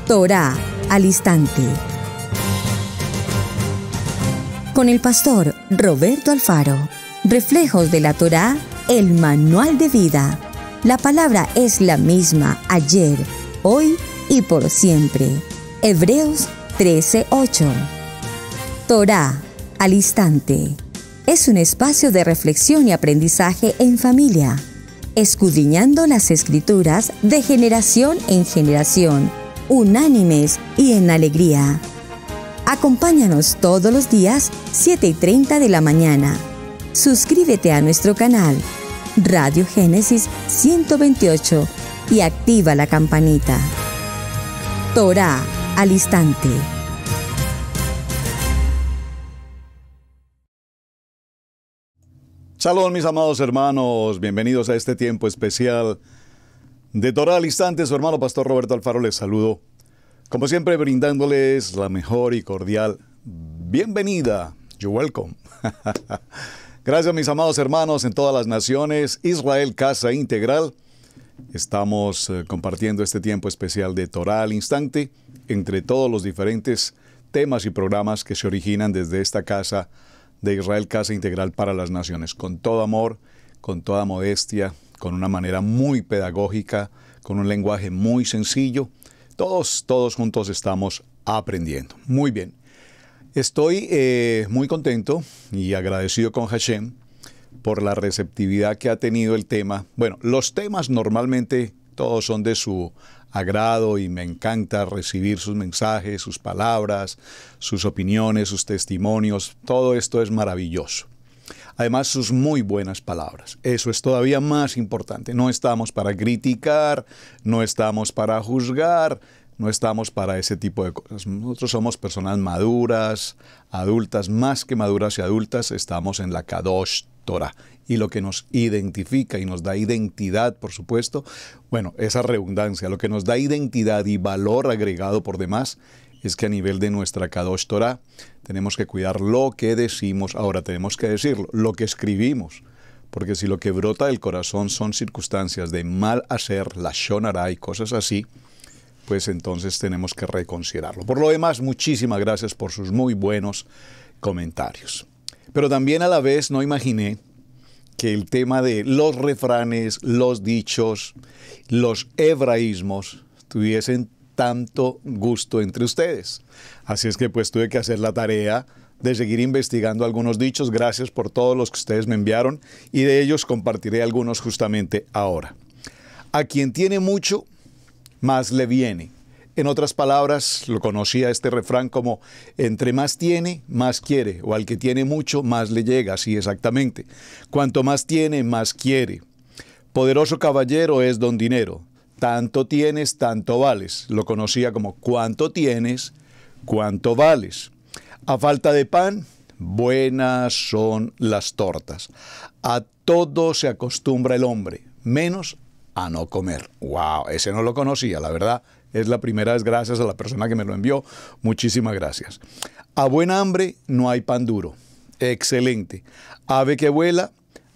Torá al instante. Con el pastor Roberto Alfaro. Reflejos de la Torá, el manual de vida. La palabra es la misma ayer, hoy y por siempre. Hebreos 13:8. Torá al instante. Es un espacio de reflexión y aprendizaje en familia, escudriñando las Escrituras de generación en generación, unánimes y en alegría. Acompáñanos todos los días, 7:30 de la mañana. Suscríbete a nuestro canal, Radio Génesis 128, y activa la campanita. Torá al instante. Shalom, mis amados hermanos, bienvenidos a este tiempo especial de Torá al instante. Su hermano pastor Roberto Alfaro les saludo, como siempre, brindándoles la mejor y cordial bienvenida. You're welcome. Gracias, mis amados hermanos en todas las naciones. Israel Casa Integral. Estamos compartiendo este tiempo especial de Torá al instante entre todos los diferentes temas y programas que se originan desde esta casa de Israel Casa Integral para las Naciones, con todo amor, con toda modestia, con una manera muy pedagógica, con un lenguaje muy sencillo. Todos juntos estamos aprendiendo. Muy bien. Estoy muy contento y agradecido con Hashem por la receptividad que ha tenido el tema. Bueno, los temas normalmente todos son de su agrado y me encanta recibir sus mensajes, sus palabras, sus opiniones, sus testimonios. Todo esto es maravilloso. Además, sus muy buenas palabras. Eso es todavía más importante. No estamos para criticar, no estamos para juzgar, no estamos para ese tipo de cosas. Nosotros somos personas maduras, adultas, más que maduras y adultas, estamos en la Kadosh Torah. Y lo que nos identifica y nos da identidad, por supuesto, bueno, esa redundancia, lo que nos da identidad y valor agregado por demás, es que a nivel de nuestra Kadosh Torah tenemos que cuidar lo que decimos. Ahora tenemos que decirlo, lo que escribimos, porque si lo que brota del corazón son circunstancias de mal hacer, lashon hara y cosas así, pues entonces tenemos que reconsiderarlo. Por lo demás, muchísimas gracias por sus muy buenos comentarios. Pero también a la vez no imaginé que el tema de los refranes, los dichos, los hebraísmos tuviesen tanto gusto entre ustedes. Así es que pues tuve que hacer la tarea de seguir investigando algunos dichos. Gracias por todos los que ustedes me enviaron y de ellos compartiré algunos justamente ahora. A quien tiene mucho, más le viene. En otras palabras, lo conocía este refrán como entre más tiene, más quiere, o al que tiene mucho, más le llega, así exactamente. Cuanto más tiene, más quiere. Poderoso caballero es don dinero. Tanto tienes, tanto vales. Lo conocía como cuánto tienes, cuánto vales. A falta de pan, buenas son las tortas. A todo se acostumbra el hombre, menos a no comer. ¡Wow! Ese no lo conocía, la verdad. Es la primera vez, gracias a la persona que me lo envió. Muchísimas gracias. A buena hambre no hay pan duro. Excelente. Ave que vuela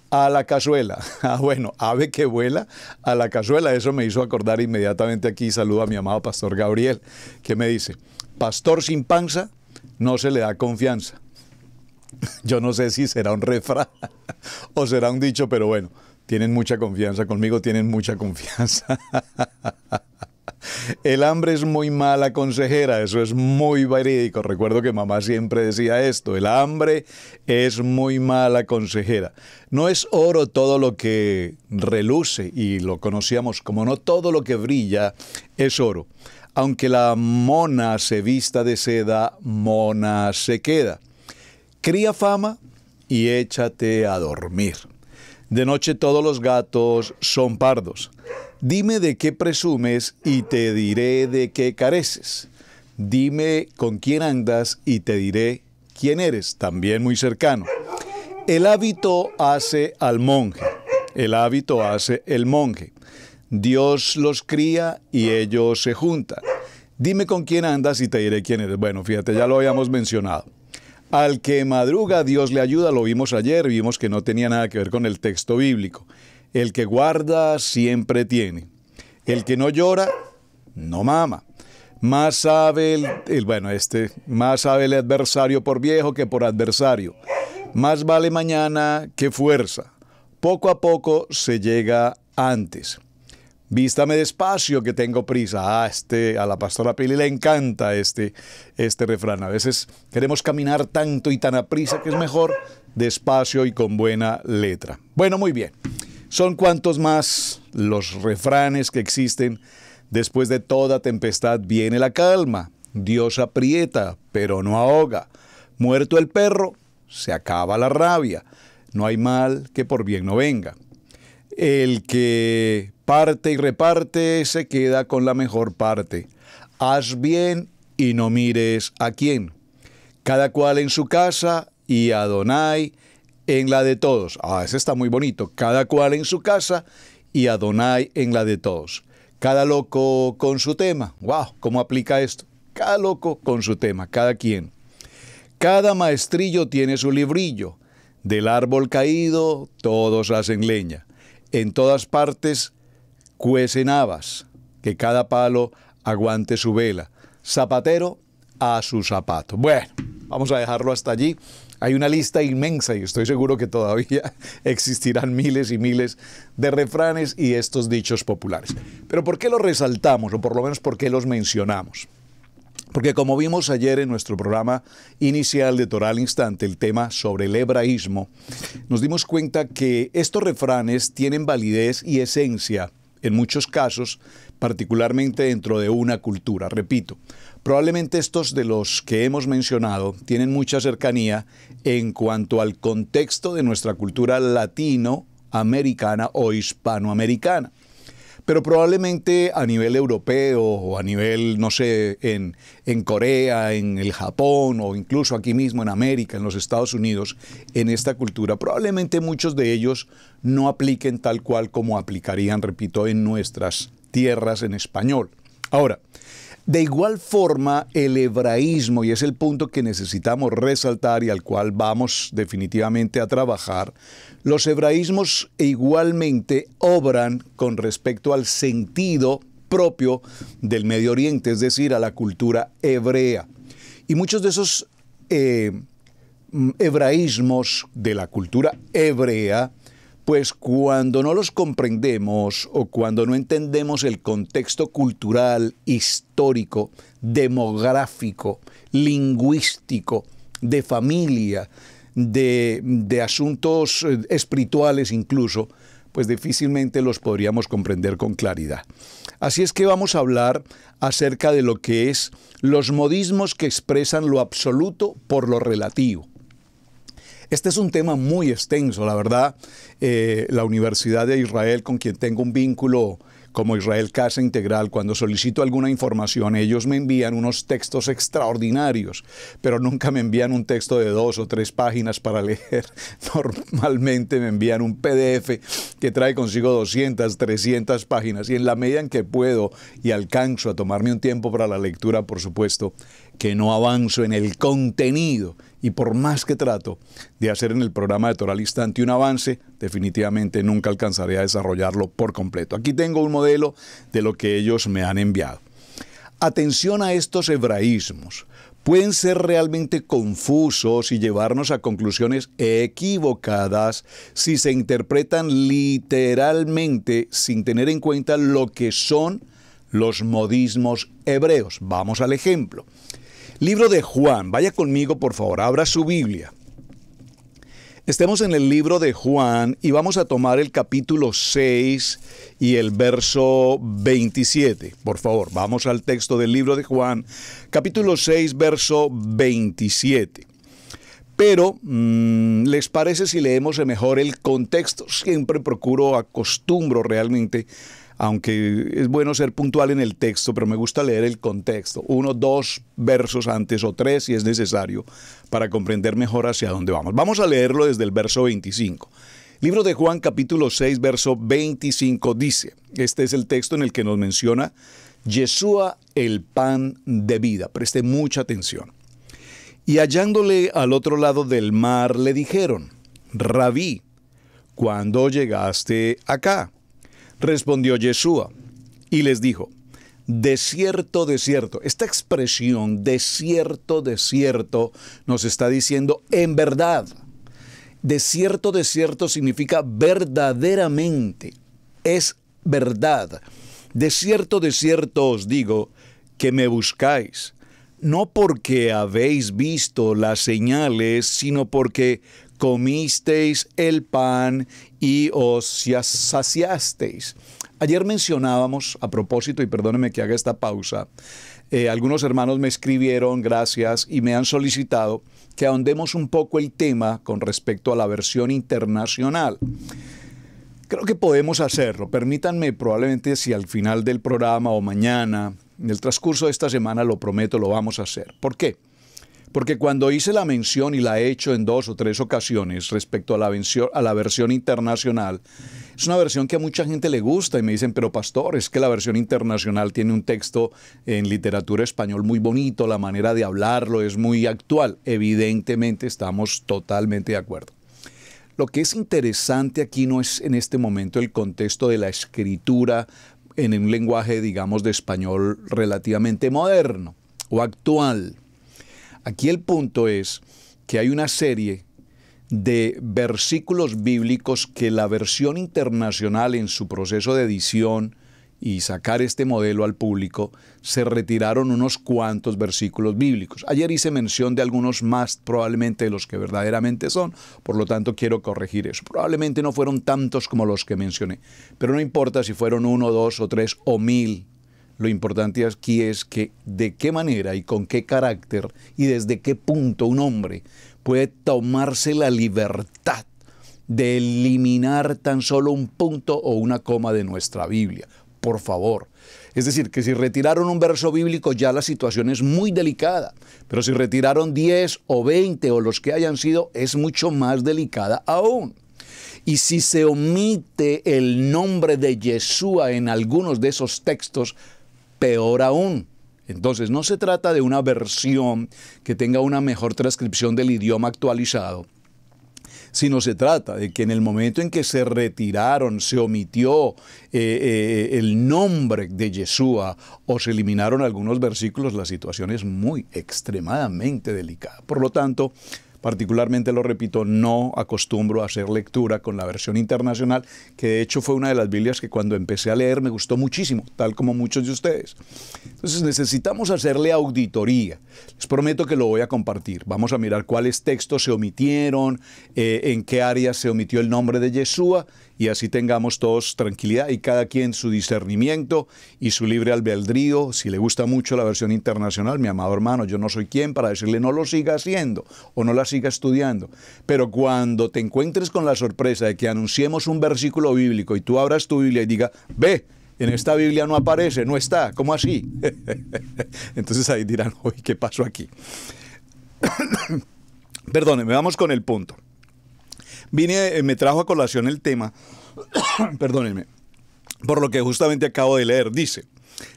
a la cazuela. Bueno, ave que vuela a la cazuela. Eso me hizo acordar inmediatamente aquí. Saludo a mi amado pastor Gabriel, que me dice, pastor sin panza no se le da confianza. Yo no sé si será un refrán o será un dicho, pero bueno, tienen mucha confianza conmigo, tienen mucha confianza. El hambre es muy mala consejera, eso es muy verídico. Recuerdo que mamá siempre decía esto, el hambre es muy mala consejera. No es oro todo lo que reluce, y lo conocíamos como no todo lo que brilla es oro. Aunque la mona se vista de seda, mona se queda. Cría fama y échate a dormir. De noche todos los gatos son pardos. Dime de qué presumes y te diré de qué careces. Dime con quién andas y te diré quién eres, también muy cercano. El hábito hace al monje, el hábito hace el monje. Dios los cría y ellos se juntan. Dime con quién andas y te diré quién eres. Bueno, fíjate, ya lo habíamos mencionado. Al que madruga, Dios le ayuda, lo vimos ayer, vimos que no tenía nada que ver con el texto bíblico. El que guarda siempre tiene. El que no llora, no mama. Más sabe más sabe el adversario por viejo que por adversario. Más vale mañana que fuerza. Poco a poco se llega antes. Vístame despacio que tengo prisa. A la pastora Pili le encanta este refrán. A veces queremos caminar tanto y tan aprisa que es mejor despacio y con buena letra. Bueno, muy bien. Son cuantos más los refranes que existen. Después de toda tempestad viene la calma. Dios aprieta, pero no ahoga. Muerto el perro, se acaba la rabia. No hay mal que por bien no venga. El que parte y reparte se queda con la mejor parte. Haz bien y no mires a quién. Cada cual en su casa y Adonai en la de todos. Ese está muy bonito. Cada cual en su casa y Adonai en la de todos. Cada loco con su tema. ¡Wow! ¿Cómo aplica esto? Cada loco con su tema, cada quien. Cada maestrillo tiene su librillo. Del árbol caído todos hacen leña. En todas partes cuecen habas. Que cada palo aguante su vela. Zapatero a su zapato. Bueno, vamos a dejarlo hasta allí. Hay una lista inmensa y estoy seguro que todavía existirán miles y miles de refranes y estos dichos populares. Pero ¿por qué los resaltamos? O por lo menos ¿por qué los mencionamos? Porque como vimos ayer en nuestro programa inicial de Torá al Instante, el tema sobre el hebraísmo, nos dimos cuenta que estos refranes tienen validez y esencia en muchos casos, particularmente dentro de una cultura. Repito, probablemente estos de los que hemos mencionado tienen mucha cercanía en cuanto al contexto de nuestra cultura latinoamericana o hispanoamericana. Pero probablemente a nivel europeo o a nivel, no sé, en Corea, en el Japón o incluso aquí mismo en América, en los Estados Unidos, en esta cultura, probablemente muchos de ellos no apliquen tal cual como aplicarían, repito, en nuestras tierras en español. Ahora, de igual forma, el hebraísmo, y es el punto que necesitamos resaltar y al cual vamos definitivamente a trabajar, los hebraísmos igualmente obran con respecto al sentido propio del Medio Oriente, es decir, a la cultura hebrea. Y muchos de esos hebraísmos de la cultura hebrea, pues cuando no los comprendemos o cuando no entendemos el contexto cultural, histórico, demográfico, lingüístico, de familia, de asuntos espirituales incluso, pues difícilmente los podríamos comprender con claridad. Así es que vamos a hablar acerca de lo que es los modismos que expresan lo absoluto por lo relativo. Este es un tema muy extenso, la verdad. La Universidad de Israel, con quien tengo un vínculo como Israel Casa Integral, cuando solicito alguna información, ellos me envían unos textos extraordinarios, pero nunca me envían un texto de 2 o 3 páginas para leer. Normalmente me envían un PDF que trae consigo 200, 300 páginas, y en la medida en que puedo y alcanzo a tomarme un tiempo para la lectura, por supuesto, que no avanzo en el contenido, y por más que trato de hacer en el programa de Torá al Instante un avance, definitivamente nunca alcanzaré a desarrollarlo por completo. Aquí tengo un modelo de lo que ellos me han enviado. Atención a estos hebraísmos. Pueden ser realmente confusos y llevarnos a conclusiones equivocadas si se interpretan literalmente sin tener en cuenta lo que son los modismos hebreos. Vamos al ejemplo. Libro de Juan, vaya conmigo por favor, abra su Biblia. Estemos en el libro de Juan y vamos a tomar el capítulo 6 y el verso 27. Por favor, vamos al texto del libro de Juan, capítulo 6, verso 27. Pero, ¿les parece si leemos mejor el contexto? Siempre acostumbro realmente, aunque es bueno ser puntual en el texto, pero me gusta leer el contexto, 1, 2 versos antes o 3 si es necesario, para comprender mejor hacia dónde vamos. Vamos a leerlo desde el verso 25. Libro de Juan, capítulo 6, verso 25 dice, este es el texto en el que nos menciona Yeshua, el pan de vida. Preste mucha atención. Y hallándole al otro lado del mar, le dijeron, Rabí, ¿cuándo llegaste acá? Respondió Yeshua y les dijo, de cierto, esta expresión de cierto, nos está diciendo en verdad. De cierto significa verdaderamente, es verdad. De cierto os digo que me buscáis, no porque habéis visto las señales, sino porque comisteis el pan y os saciasteis. Ayer mencionábamos, a propósito, y perdónenme que haga esta pausa, algunos hermanos me escribieron, gracias, y me han solicitado que ahondemos un poco el tema con respecto a la versión internacional. Creo que podemos hacerlo. Permítanme, probablemente si al final del programa o mañana, en el transcurso de esta semana, lo prometo, lo vamos a hacer. ¿Por qué? Porque cuando hice la mención, y la he hecho en 2 o 3 ocasiones respecto a la versión internacional, es una versión que a mucha gente le gusta y me dicen, pero pastor, es que la versión internacional tiene un texto en literatura español muy bonito, la manera de hablarlo es muy actual. Evidentemente estamos totalmente de acuerdo. Lo que es interesante aquí no es en este momento el contexto de la escritura en un lenguaje, digamos, de español relativamente moderno o actual. Aquí el punto es que hay una serie de versículos bíblicos que la versión internacional en su proceso de edición y sacar este modelo al público, se retiraron unos cuantos versículos bíblicos. Ayer hice mención de algunos más probablemente de los que verdaderamente son, por lo tanto quiero corregir eso. Probablemente no fueron tantos como los que mencioné, pero no importa si fueron 1, 2 o 3 o 1000. Lo importante aquí es que de qué manera y con qué carácter y desde qué punto un hombre puede tomarse la libertad de eliminar tan solo un punto o una coma de nuestra Biblia. Por favor. Es decir, que si retiraron un verso bíblico ya la situación es muy delicada, pero si retiraron 10 o 20 o los que hayan sido, es mucho más delicada aún. Y si se omite el nombre de Yeshua en algunos de esos textos, peor aún. Entonces no se trata de una versión que tenga una mejor transcripción del idioma actualizado, sino se trata de que en el momento en que se retiraron, se omitió el nombre de Yeshua o se eliminaron algunos versículos, la situación es muy extremadamente delicada. Por lo tanto, particularmente, lo repito, no acostumbro a hacer lectura con la versión internacional, que de hecho fue una de las Biblias que cuando empecé a leer me gustó muchísimo, tal como muchos de ustedes. Entonces necesitamos hacerle auditoría. Les prometo que lo voy a compartir. Vamos a mirar cuáles textos se omitieron, en qué áreas se omitió el nombre de Yeshua, y así tengamos todos tranquilidad y cada quien su discernimiento y su libre albedrío. Si le gusta mucho la versión internacional, mi amado hermano, yo no soy quien para decirle no lo siga haciendo o no la siga estudiando. Pero cuando te encuentres con la sorpresa de que anunciemos un versículo bíblico y tú abras tu Biblia y diga, ve, en esta Biblia no aparece, no está, ¿cómo así? Entonces ahí dirán, oye, ¿qué pasó aquí? Perdónenme, vamos con el punto. Me trajo a colación el tema, perdónenme, por lo que justamente acabo de leer. Dice,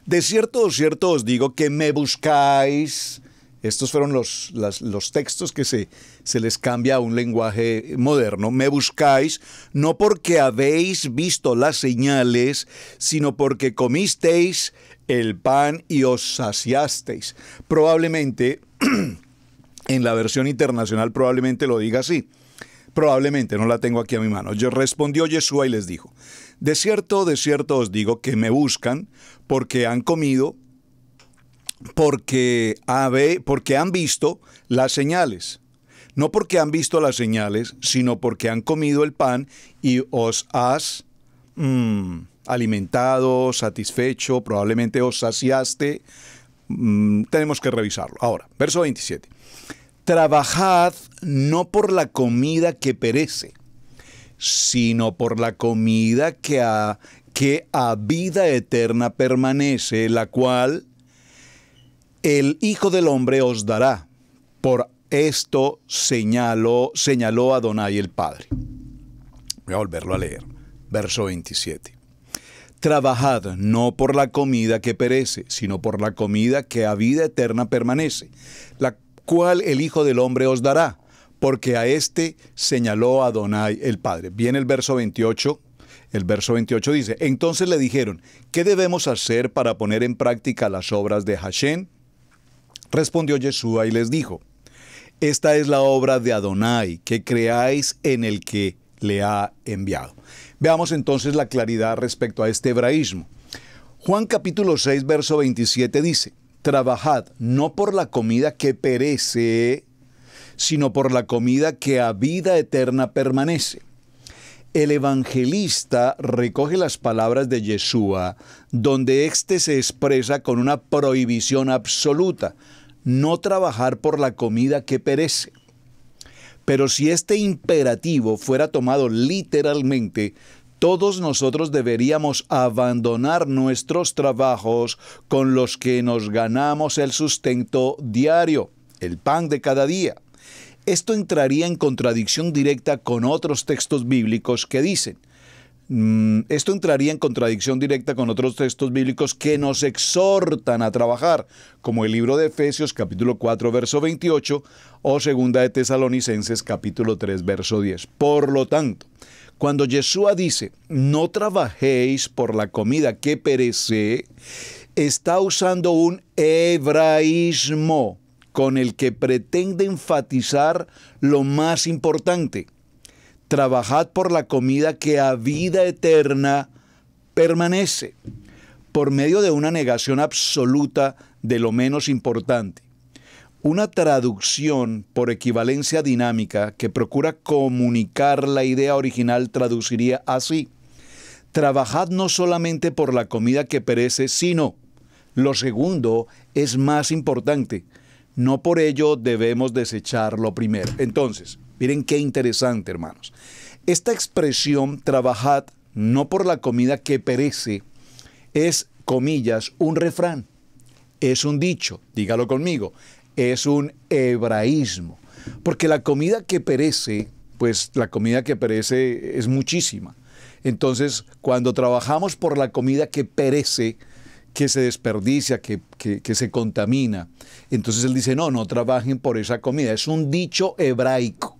de cierto os digo que me buscáis. Estos fueron los textos que se les cambia a un lenguaje moderno. Me buscáis no porque habéis visto las señales, sino porque comisteis el pan y os saciasteis. Probablemente, en la versión internacional probablemente lo diga así. Probablemente, no la tengo aquí a mi mano. Respondió Yeshua y les dijo, de cierto os digo que me buscan porque han comido, porque han visto las señales. No porque han visto las señales, sino porque han comido el pan y os has alimentado, satisfecho, probablemente os saciaste. Tenemos que revisarlo. Ahora, verso 27. Trabajad no por la comida que perece, sino por la comida que a vida eterna permanece, la cual el Hijo del Hombre os dará. Por esto señaló Adonai el Padre. Voy a volverlo a leer. Verso 27. Trabajad no por la comida que perece, sino por la comida que a vida eterna permanece, la cual el Hijo del Hombre os dará, porque a éste señaló Adonai el Padre. Viene el verso 28, El verso 28 dice, entonces le dijeron, ¿qué debemos hacer para poner en práctica las obras de Hashem? Respondió Yeshua y les dijo, esta es la obra de Adonai, que creáis en el que le ha enviado. Veamos entonces la claridad respecto a este hebraísmo. Juan capítulo 6, verso 27 dice, trabajad no por la comida que perece, sino por la comida que a vida eterna permanece. El evangelista recoge las palabras de Yeshua, donde éste se expresa con una prohibición absoluta, no trabajar por la comida que perece. Pero si este imperativo fuera tomado literalmente, todos nosotros deberíamos abandonar nuestros trabajos con los que nos ganamos el sustento diario, el pan de cada día. Esto entraría en contradicción directa con otros textos bíblicos que dicen, que nos exhortan a trabajar, como el libro de Efesios capítulo 4, verso 28, o segunda de Tesalonicenses capítulo 3, verso 10. Por lo tanto, cuando Yeshua dice, no trabajéis por la comida que perece, está usando un hebraísmo con el que pretende enfatizar lo más importante. Trabajad por la comida que a vida eterna permanece, por medio de una negación absoluta de lo menos importante. Una traducción por equivalencia dinámica que procura comunicar la idea original traduciría así: trabajad no solamente por la comida que perece, sino, lo segundo es más importante, no por ello debemos desechar lo primero. Entonces, miren qué interesante, hermanos. Esta expresión, trabajad no por la comida que perece, es, comillas, un refrán, es un dicho, dígalo conmigo, es un hebraísmo. Porque la comida que perece, pues la comida que perece es muchísima. Entonces, cuando trabajamos por la comida que perece, que se desperdicia, que se contamina, entonces él dice, no trabajen por esa comida. Es un dicho hebraico.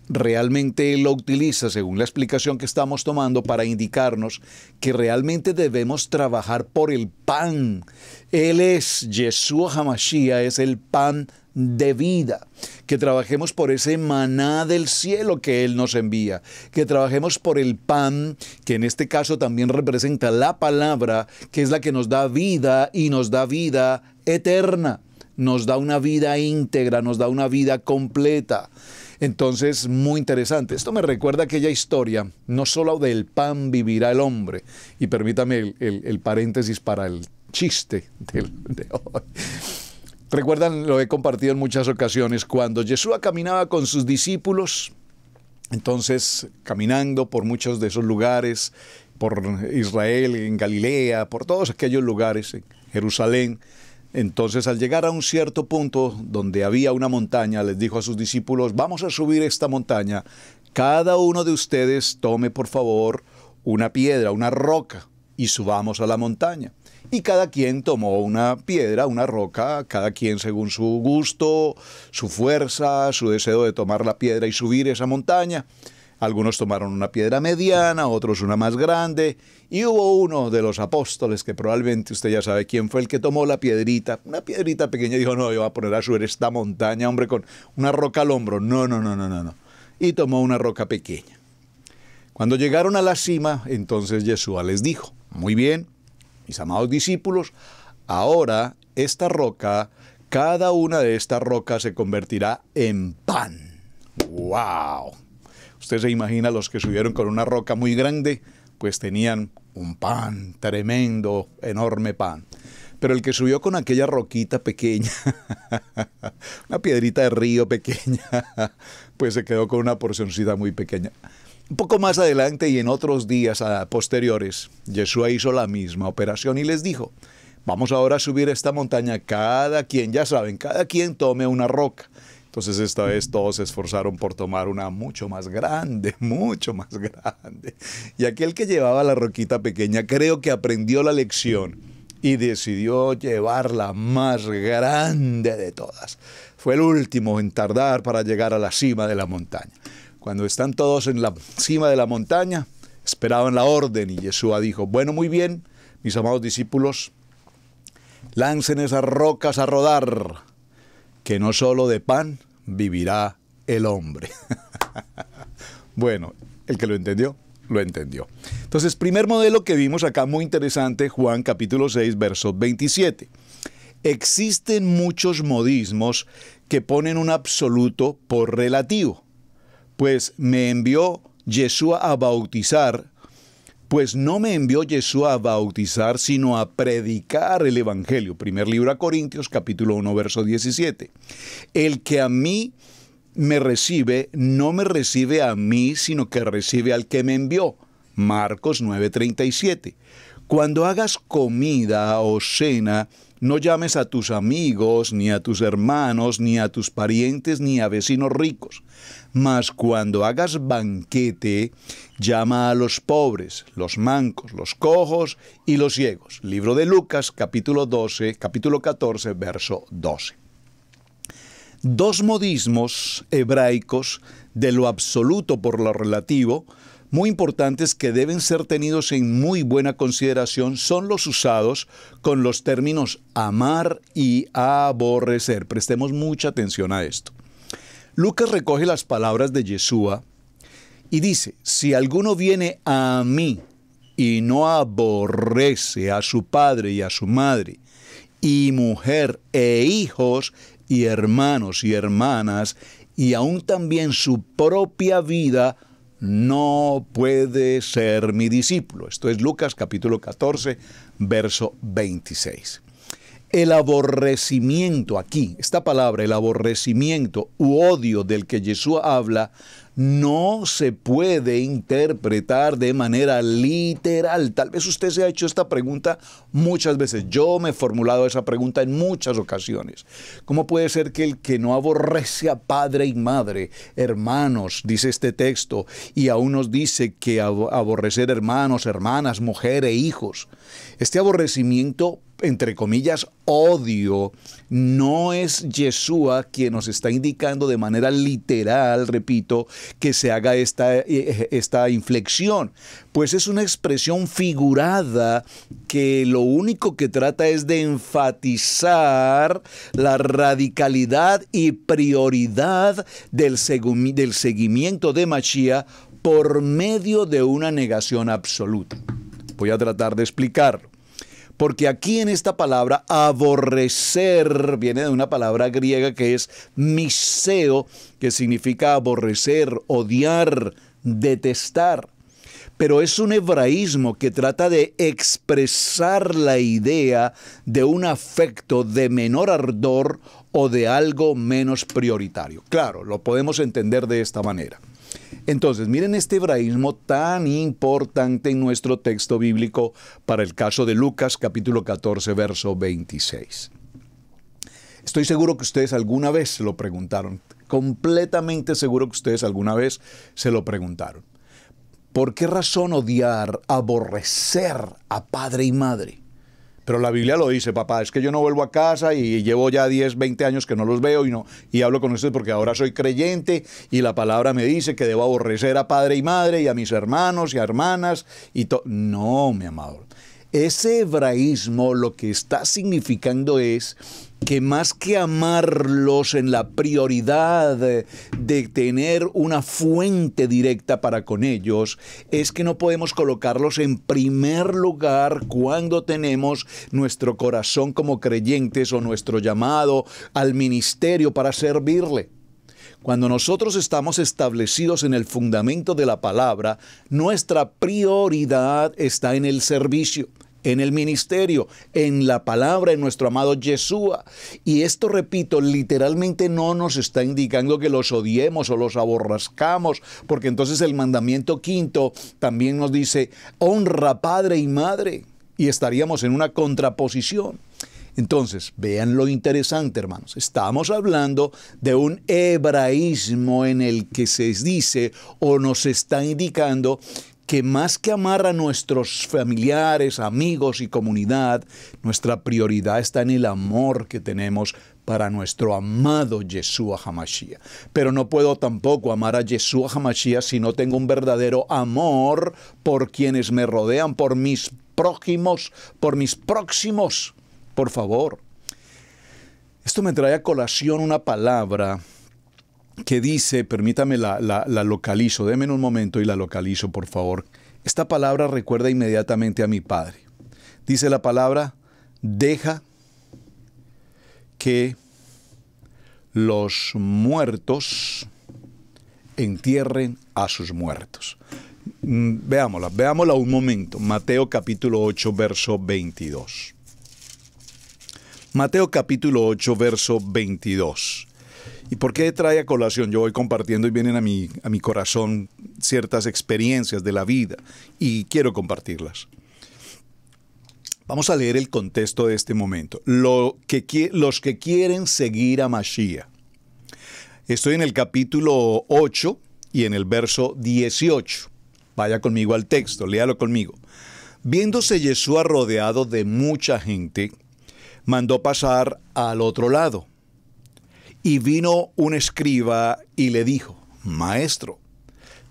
Realmente él lo utiliza, según la explicación que estamos tomando, para indicarnos que realmente debemos trabajar por el pan. Él es, Yeshua HaMashiach, es el pan de vida. Que trabajemos por ese maná del cielo que Él nos envía. Que trabajemos por el pan, que en este caso también representa la palabra, que es la que nos da vida y nos da vida eterna. Nos da una vida íntegra, nos da una vida completa. Entonces, muy interesante. Esto me recuerda aquella historia, no solo del pan vivirá el hombre, y permítame el paréntesis para el chiste de hoy. Recuerdan, lo he compartido en muchas ocasiones, cuando Yeshua caminaba con sus discípulos, entonces caminando por muchos de esos lugares, por Israel, en Galilea, por todos aquellos lugares, en Jerusalén. Entonces, al llegar a un cierto punto donde había una montaña, les dijo a sus discípulos, vamos a subir esta montaña. Cada uno de ustedes tome, por favor, una piedra, una roca, y subamos a la montaña. Y cada quien tomó una piedra, una roca, cada quien según su gusto, su fuerza, su deseo de tomar la piedra y subir esa montaña. Algunos tomaron una piedra mediana, otros una más grande, y hubo uno de los apóstoles, que probablemente usted ya sabe quién fue, el que tomó la piedrita, una piedrita pequeña, y dijo, no, yo voy a poner a subir esta montaña, hombre, con una roca al hombro. No. Y tomó una roca pequeña. Cuando llegaron a la cima, entonces Yeshua les dijo, muy bien, mis amados discípulos, ahora esta roca, cada una de estas rocas se convertirá en pan. ¡Wow! Usted se imagina, los que subieron con una roca muy grande, pues tenían un pan tremendo, enorme pan. Pero el que subió con aquella roquita pequeña, una piedrita de río pequeña, pues se quedó con una porcioncita muy pequeña. Un poco más adelante y en otros días posteriores, Yeshua hizo la misma operación y les dijo, vamos ahora a subir esta montaña, cada quien, ya saben, cada quien tome una roca. Entonces esta vez todos se esforzaron por tomar una mucho más grande, mucho más grande. Y aquel que llevaba la roquita pequeña creo que aprendió la lección y decidió llevar la más grande de todas. Fue el último en tardar para llegar a la cima de la montaña. Cuando están todos en la cima de la montaña, esperaban la orden y Yeshua dijo, bueno, muy bien, mis amados discípulos, lancen esas rocas a rodar, que no solo de pan vivirá el hombre. Bueno, el que lo entendió, lo entendió. Entonces, primer modelo que vimos acá, muy interesante, Juan capítulo 6, verso 27. Existen muchos modismos que ponen un absoluto por relativo. Pues me envió Yeshua a bautizar, pues no me envió Yeshua a bautizar, sino a predicar el Evangelio. Primer libro a Corintios, capítulo 1, verso 17. El que a mí me recibe, no me recibe a mí, sino que recibe al que me envió. Marcos 9:37. Cuando hagas comida o cena, no llames a tus amigos, ni a tus hermanos, ni a tus parientes, ni a vecinos ricos. Mas cuando hagas banquete, llama a los pobres, los mancos, los cojos y los ciegos. Libro de Lucas, capítulo 14, verso 12. Dos modismos hebraicos de lo absoluto por lo relativo, muy importantes que deben ser tenidos en muy buena consideración, son los usados con los términos amar y aborrecer. Prestemos mucha atención a esto. Lucas recoge las palabras de Yeshua y dice, si alguno viene a mí y no aborrece a su padre y a su madre, y mujer e hijos, y hermanos y hermanas, y aún también su propia vida, no puede ser mi discípulo. Esto es Lucas capítulo 14, verso 26. El aborrecimiento aquí, esta palabra, el aborrecimiento u odio del que Yeshua habla, no se puede interpretar de manera literal. Tal vez usted se ha hecho esta pregunta muchas veces. Yo me he formulado esa pregunta en muchas ocasiones. ¿Cómo puede ser que el que no aborrece a padre y madre, hermanos, dice este texto, y aún nos dice que aborrecer hermanos, hermanas, mujer e hijos? Este aborrecimiento, entre comillas, odio, no es Yeshua quien nos está indicando de manera literal, repito, que se haga esta inflexión, pues es una expresión figurada que lo único que trata es de enfatizar la radicalidad y prioridad del seguimiento de Mashiach por medio de una negación absoluta. Voy a tratar de explicarlo. Porque aquí en esta palabra, aborrecer, viene de una palabra griega que es miseo, que significa aborrecer, odiar, detestar. Pero es un hebraísmo que trata de expresar la idea de un afecto de menor ardor o de algo menos prioritario. Claro, lo podemos entender de esta manera. Entonces, miren este hebraísmo tan importante en nuestro texto bíblico para el caso de Lucas, capítulo 14, verso 26. Estoy seguro que ustedes alguna vez se lo preguntaron, completamente seguro que ustedes alguna vez se lo preguntaron. ¿Por qué razón odiar, aborrecer a padre y madre? Pero la Biblia lo dice, papá, es que yo no vuelvo a casa y llevo ya 10, 20 años que no los veo y hablo con ustedes porque ahora soy creyente y la palabra me dice que debo aborrecer a padre y madre y a mis hermanos y a hermanas y todo. No, mi amado. Ese hebraísmo lo que está significando es que más que amarlos en la prioridad de tener una fuente directa para con ellos, es que no podemos colocarlos en primer lugar cuando tenemos nuestro corazón como creyentes o nuestro llamado al ministerio para servirle. Cuando nosotros estamos establecidos en el fundamento de la palabra, nuestra prioridad está en el servicio, en el ministerio, en la palabra, en nuestro amado Yeshua. Y esto, repito, literalmente no nos está indicando que los odiemos o los aborrezcamos, porque entonces el mandamiento quinto también nos dice, honra padre y madre, y estaríamos en una contraposición. Entonces, vean lo interesante, hermanos. Estamos hablando de un hebraísmo en el que se dice o nos está indicando que más que amar a nuestros familiares, amigos y comunidad, nuestra prioridad está en el amor que tenemos para nuestro amado Yeshua HaMashiach. Pero no puedo tampoco amar a Yeshua HaMashiach si no tengo un verdadero amor por quienes me rodean, por mis prójimos, por mis próximos. Por favor. Esto me trae a colación una palabra que dice, permítame la localizo, déme un momento y la localizo, por favor. Esta palabra recuerda inmediatamente a mi padre. Dice la palabra, deja que los muertos entierren a sus muertos. Veámosla un momento. Mateo capítulo 8, verso 22. Mateo capítulo 8, verso 22. ¿Y por qué trae a colación? Yo voy compartiendo y vienen a mi corazón ciertas experiencias de la vida y quiero compartirlas. Vamos a leer el contexto de este momento. Los que quieren seguir a Mashiach. Estoy en el capítulo 8 y en el verso 18. Vaya conmigo al texto, léalo conmigo. Viéndose Yeshua rodeado de mucha gente, mandó pasar al otro lado. Y vino un escriba y le dijo, Maestro,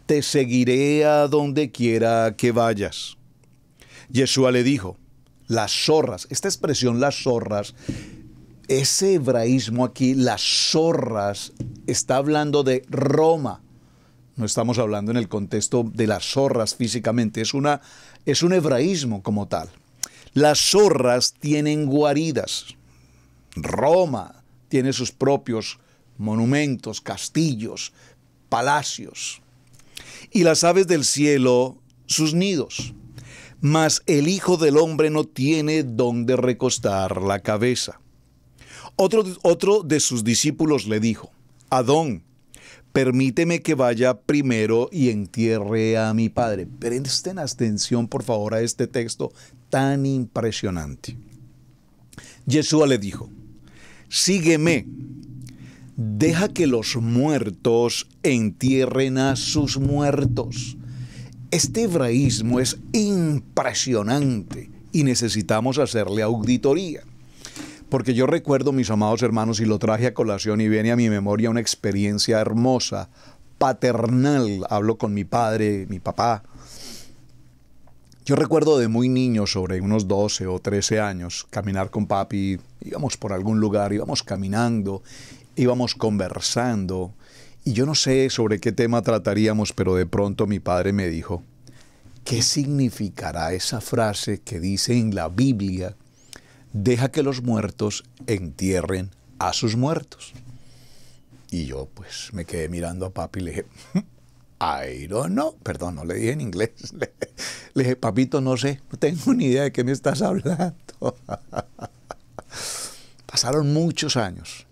te seguiré a donde quiera que vayas. Yeshua le dijo, las zorras, esta expresión las zorras, ese hebraísmo aquí, las zorras, está hablando de Roma. No estamos hablando en el contexto de las zorras físicamente, es un hebraísmo como tal. Las zorras tienen guaridas. Roma tiene sus propios monumentos, castillos, palacios. Y las aves del cielo, sus nidos. Mas el Hijo del Hombre no tiene donde recostar la cabeza. Otro de sus discípulos le dijo, Adón, permíteme que vaya primero y entierre a mi padre. Presten atención, por favor, a este texto tan impresionante. Yeshua le dijo, sígueme, deja que los muertos entierren a sus muertos. Este hebraísmo es impresionante y necesitamos hacerle auditoría. Porque yo recuerdo, mis amados hermanos, y lo traje a colación y viene a mi memoria una experiencia hermosa, paternal. Hablo con mi padre, mi papá. Yo recuerdo de muy niño, sobre unos 12 o 13 años, caminar con papi. Íbamos por algún lugar, íbamos caminando, íbamos conversando. Y yo no sé sobre qué tema trataríamos, pero de pronto mi padre me dijo, ¿qué significará esa frase que dice en la Biblia? Deja que los muertos entierren a sus muertos. Y yo pues me quedé mirando a papi y le dije, I don't know. Perdón, no le dije en inglés. Le dije, papito, no sé, no tengo ni idea de qué me estás hablando. Pasaron muchos años.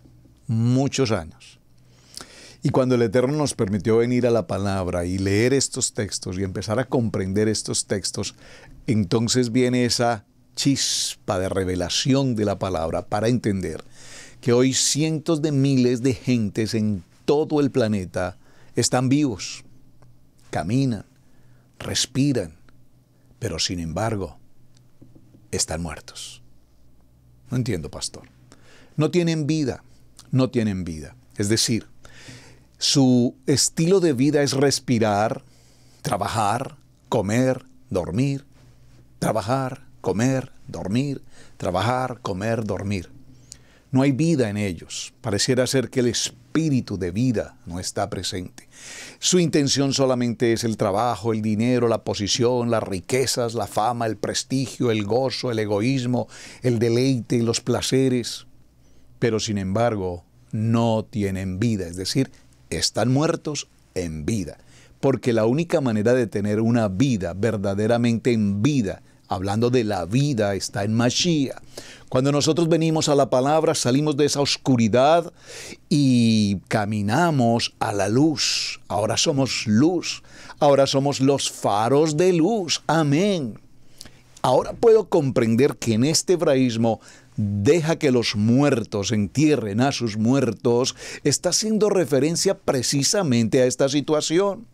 Y cuando el Eterno nos permitió venir a la palabra y leer estos textos y empezar a comprender estos textos, entonces viene esa chispa de revelación de la palabra para entender que hoy cientos de miles de gentes en todo el planeta están vivos, caminan, respiran, pero sin embargo están muertos. No entiendo, pastor. No tienen vida. Es decir, su estilo de vida es respirar, trabajar, comer, dormir, trabajar, comer, dormir, trabajar, comer, dormir. No hay vida en ellos. Pareciera ser que el espíritu de vida no está presente. Su intención solamente es el trabajo, el dinero, la posición, las riquezas, la fama, el prestigio, el gozo, el egoísmo, el deleite y los placeres. Pero sin embargo, no tienen vida. Es decir, están muertos en vida. Porque la única manera de tener una vida verdaderamente en vida, hablando de la vida, está en Mashiach. Cuando nosotros venimos a la palabra, salimos de esa oscuridad y caminamos a la luz. Ahora somos luz. Ahora somos los faros de luz. Amén. Ahora puedo comprender que en este hebraísmo, deja que los muertos entierren a sus muertos, está haciendo referencia precisamente a esta situación.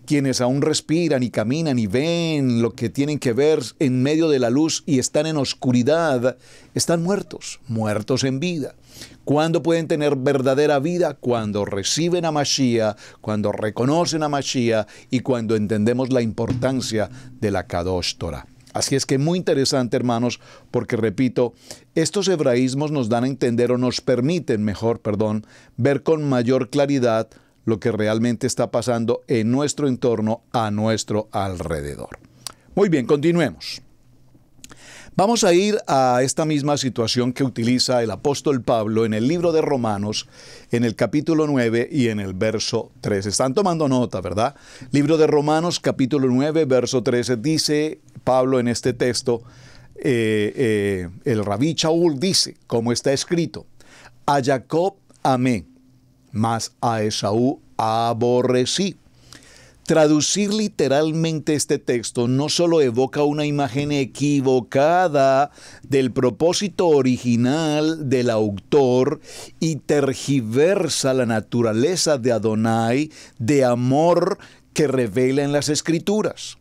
Quienes aún respiran y caminan y ven lo que tienen que ver en medio de la luz y están en oscuridad, están muertos, muertos en vida. ¿Cuándo pueden tener verdadera vida? Cuando reciben a Mashiach, cuando reconocen a Mashiach y cuando entendemos la importancia de la Kadosh Torah. Así es que muy interesante, hermanos, porque repito, estos hebraísmos nos dan a entender o nos permiten ver con mayor claridad lo que realmente está pasando en nuestro entorno, a nuestro alrededor. Muy bien, continuemos. Vamos a ir a esta misma situación que utiliza el apóstol Pablo en el libro de Romanos, en el capítulo 9 y en el verso 13. Están tomando nota, ¿verdad? Libro de Romanos, capítulo 9, verso 13, dice Pablo en este texto, el Rabí Shaul dice, como está escrito, a Jacob amé, mas a Esaú aborrecí. Traducir literalmente este texto no solo evoca una imagen equivocada del propósito original del autor y tergiversa la naturaleza de Adonai de amor que revela en las Escrituras.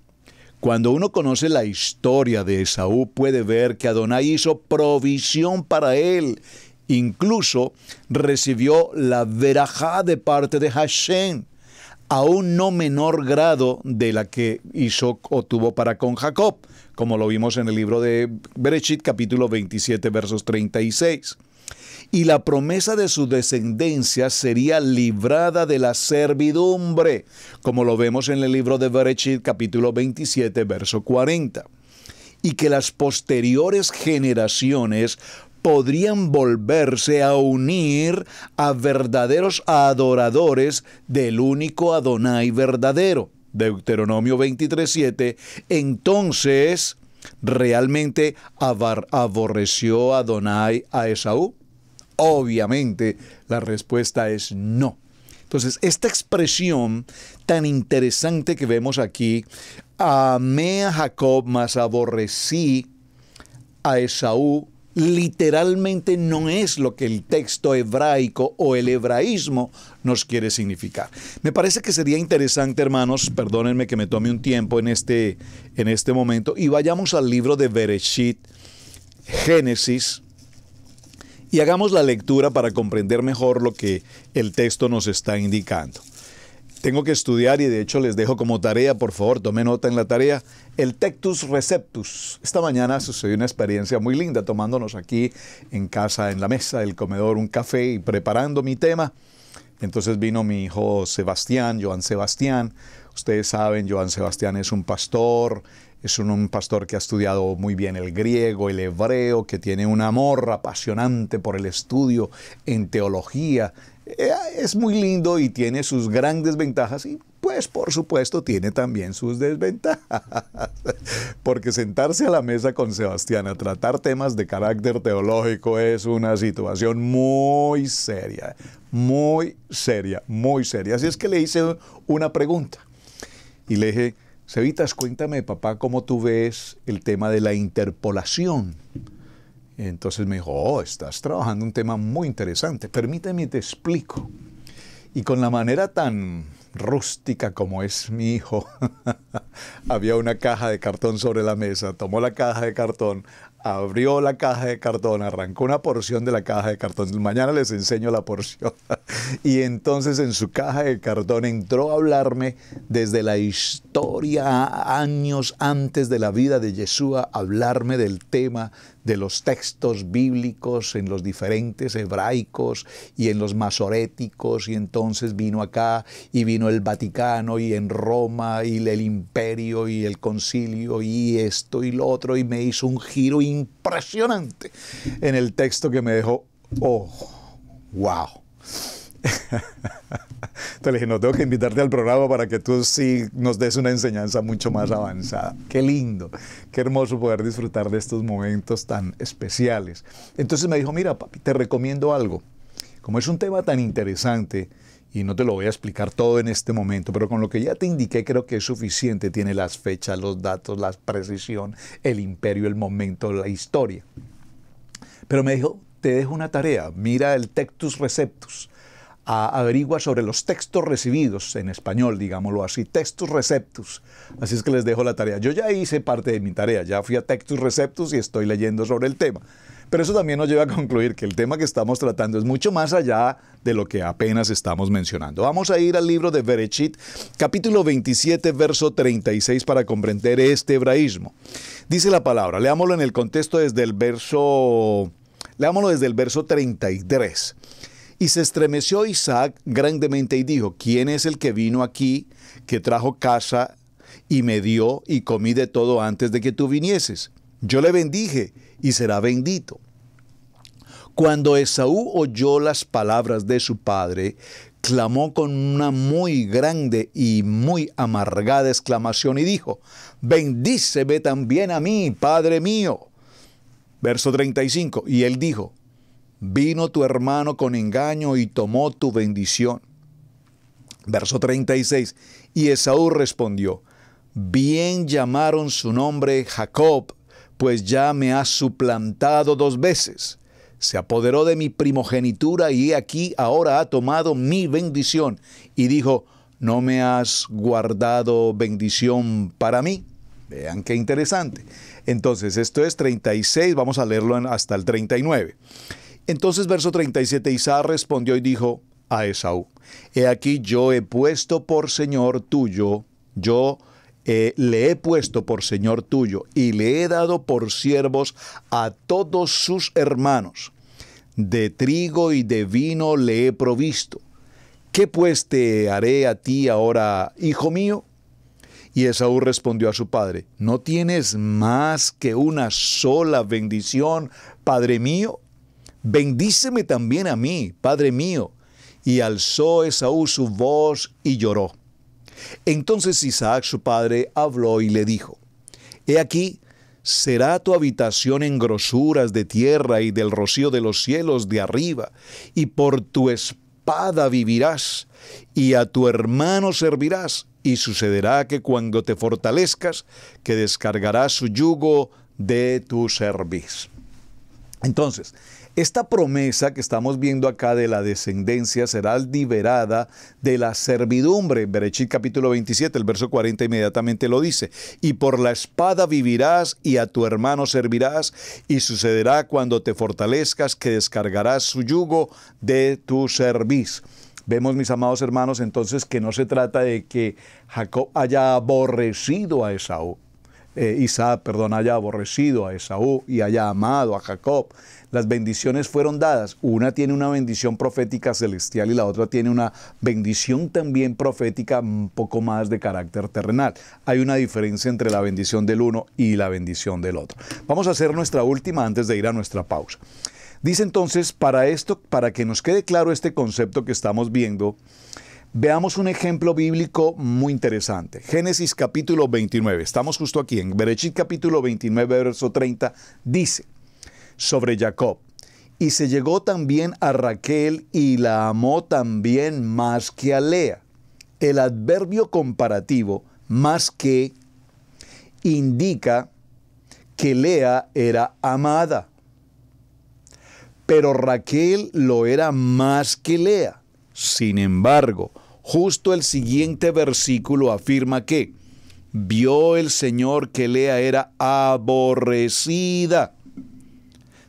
Cuando uno conoce la historia de Esaú, puede ver que Adonai hizo provisión para él. Incluso recibió la verajá de parte de Hashem, a un no menor grado de la que hizo o tuvo para con Jacob, como lo vimos en el libro de Bereshit, capítulo 27, versos 36. Y la promesa de su descendencia sería librada de la servidumbre, como lo vemos en el libro de Bereshit, capítulo 27, verso 40. Y que las posteriores generaciones podrían volverse a unir a verdaderos adoradores del único Adonai verdadero. Deuteronomio 23:7. Entonces, ¿realmente aborreció Adonai a Esaú? Obviamente, la respuesta es no. Entonces, esta expresión tan interesante que vemos aquí, amé a Jacob, mas aborrecí a Esaú, literalmente no es lo que el texto hebraico o el hebraísmo nos quiere significar. Me parece que sería interesante, hermanos, perdónenme que me tome un tiempo en este momento, y vayamos al libro de Bereshit, Génesis, y hagamos la lectura para comprender mejor lo que el texto nos está indicando. Tengo que estudiar y de hecho les dejo como tarea, por favor, tome nota en la tarea, el Tectus Receptus. Esta mañana sucedió una experiencia muy linda tomándonos aquí en casa, en la mesa del comedor, un café y preparando mi tema. Entonces vino mi hijo Sebastián, Joan Sebastián. Ustedes saben, Joan Sebastián es un pastor que ha estudiado muy bien el griego, el hebreo, que tiene un amor apasionante por el estudio en teología. Es muy lindo y tiene sus grandes ventajas y pues por supuesto tiene también sus desventajas. Porque sentarse a la mesa con Sebastián a tratar temas de carácter teológico es una situación muy seria, muy seria, muy seria. Así es que le hice una pregunta y le dije, Cevitas, cuéntame, papá, cómo tú ves el tema de la interpolación. Entonces me dijo, estás trabajando un tema muy interesante, permíteme te explico. Y con la manera tan rústica como es mi hijo, había una caja de cartón sobre la mesa, tomó la caja de cartón, abrió la caja de cartón, arrancó una porción de la caja de cartón. Mañana les enseño la porción. Y entonces en su caja de cartón entró a hablarme desde la historia, años antes de la vida de Yeshua, hablarme del tema de los textos bíblicos en los diferentes hebraicos y en los masoréticos, y entonces vino acá y vino el Vaticano y en Roma y el imperio y el concilio y esto y lo otro, y me hizo un giro impresionante en el texto que me dejó, wow. Entonces le dije, no, tengo que invitarte al programa para que tú sí nos des una enseñanza mucho más avanzada. Qué lindo, qué hermoso poder disfrutar de estos momentos tan especiales. Entonces me dijo, mira papi, te recomiendo algo. Como es un tema tan interesante, y no te lo voy a explicar todo en este momento, pero con lo que ya te indiqué creo que es suficiente. Tiene las fechas, los datos, la precisión, el imperio, el momento, la historia. Pero me dijo, te dejo una tarea, mira el Textus Receptus, averigua sobre los textos recibidos en español, digámoslo así, Textus Receptus. Así es que les dejo la tarea. Yo ya hice parte de mi tarea, ya fui a Textus Receptus y estoy leyendo sobre el tema. Pero eso también nos lleva a concluir que el tema que estamos tratando es mucho más allá de lo que apenas estamos mencionando. Vamos a ir al libro de Bereshit, capítulo 27, verso 36, para comprender este hebraísmo. Dice la palabra, leámoslo en el contexto desde el verso 33. Y se estremeció Isaac grandemente y dijo, ¿quién es el que vino aquí, que trajo casa y me dio y comí de todo antes de que tú vinieses? Yo le bendije y será bendito. Cuando Esaú oyó las palabras de su padre, clamó con una muy grande y muy amargada exclamación y dijo, bendíceme también a mí, padre mío. Verso 35, y él dijo, vino tu hermano con engaño y tomó tu bendición. Verso 36, y Esaú respondió, bien llamaron su nombre Jacob, pues ya me has suplantado 2 veces. Se apoderó de mi primogenitura y aquí ahora ha tomado mi bendición. Y dijo, ¿no me has guardado bendición para mí? Vean qué interesante. Entonces, esto es 36, vamos a leerlo hasta el 39. Entonces, verso 37, Isaac respondió y dijo a Esaú, he aquí yo he puesto por señor tuyo, le he puesto por señor tuyo y le he dado por siervos a todos sus hermanos. De trigo y de vino le he provisto. ¿Qué pues te haré a ti ahora, hijo mío? Y Esaú respondió a su padre, ¿no tienes más que una sola bendición, padre mío? Bendíceme también a mí, padre mío. Y alzó Esaú su voz y lloró. Entonces Isaac su padre habló y le dijo, he aquí, será tu habitación en grosuras de tierra y del rocío de los cielos de arriba, y por tu espada vivirás, y a tu hermano servirás, y sucederá que cuando te fortalezcas, que descargarás su yugo de tu cerviz. Entonces, esta promesa que estamos viendo acá de la descendencia será liberada de la servidumbre. Bereshit capítulo 27, el verso 40 inmediatamente lo dice. Y por la espada vivirás y a tu hermano servirás, y sucederá cuando te fortalezcas que descargarás su yugo de tu cerviz. Vemos, mis amados hermanos, entonces que no se trata de que Jacob haya aborrecido a Esaú. Isaac haya aborrecido a Esaú y haya amado a Jacob. Las bendiciones fueron dadas. Una tiene una bendición profética celestial y la otra tiene una bendición también profética un poco más de carácter terrenal. Hay una diferencia entre la bendición del uno y la bendición del otro. Vamos a hacer nuestra última antes de ir a nuestra pausa. Dice entonces, para que nos quede claro este concepto que estamos viendo, veamos un ejemplo bíblico muy interesante. Génesis capítulo 29, estamos justo aquí en Bereshit capítulo 29, verso 30, dice sobre Jacob, y se llegó también a Raquel y la amó también más que a Lea. El adverbio comparativo, más que, indica que Lea era amada, pero Raquel lo era más que Lea. Sin embargo, justo el siguiente versículo afirma que vio el Señor que Lea era aborrecida.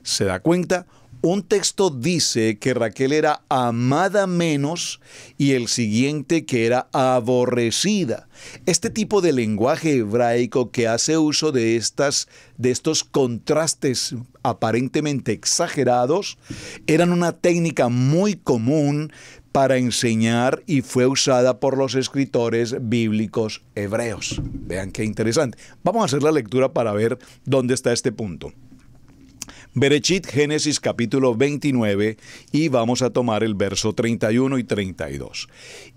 ¿Se da cuenta? Un texto dice que Raquel era amada menos y el siguiente que era aborrecida. Este tipo de lenguaje hebraico que hace uso de estos contrastes aparentemente exagerados eran una técnica muy común para enseñar y fue usada por los escritores bíblicos hebreos. Vean qué interesante. Vamos a hacer la lectura para ver dónde está este punto. Bereshit, Génesis capítulo 29, y vamos a tomar el verso 31 y 32.